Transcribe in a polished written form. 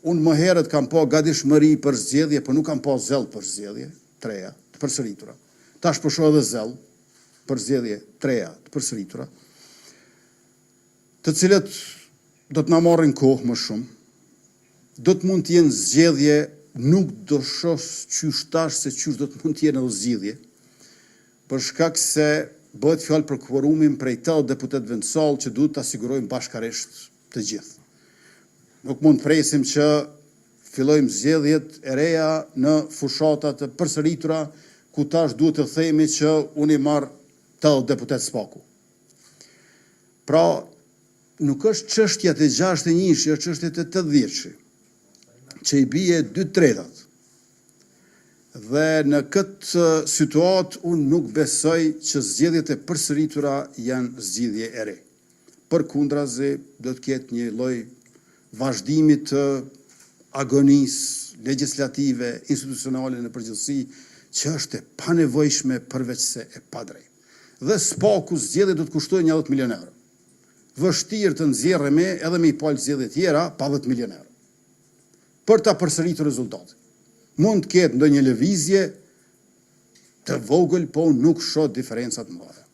unë më herët kam pa gatishmëri për zgjedhje, por nuk kam pa zell për zgjedhje, treja, të përsëritura. Tash po shoh edhe zell për zgjedhje, treja, të përsëritura, të cilët do të na marrin kohë më shumë, do të mund të jenë zgjedhje, nuk do shoh qysh tash se qysh do të mund të jenë edhe zgjidhje, për shkak se bëhet fjalë për kvorumin prej 80 deputet vendosall që duhet të asigurojmë bashkarisht të gjithë. Nuk mund të presim që fillojmë zgjedhjet e reja në fushata të përsëritura, ku tash duhet të themi që unë i marr 80 deputet spaku. Pra, nuk është çështja të 61-shi, është çështja të 80-shi, që i bie 2/3. Dhe në këtë situatë unë nuk besoj që zgjedhjet e përsëritura janë zgjidhje e re. Përkundrazi, do të ketë një lloj vazhdimi të agonisë legjislative, institucionale në përgjithësi, që është e panevojshme përveç se e padrejtë. Dhe spaku zgjedhje do të kushtojë 10 milion euro. Vështirë të nxjerremi edhe me i palë zgjedhje tjera pa 10 milion euro. Për ta përsëritur rezultatin. Mund të ketë ndonjë lëvizje të vogël, po nuk shoh diferencat më mëdha.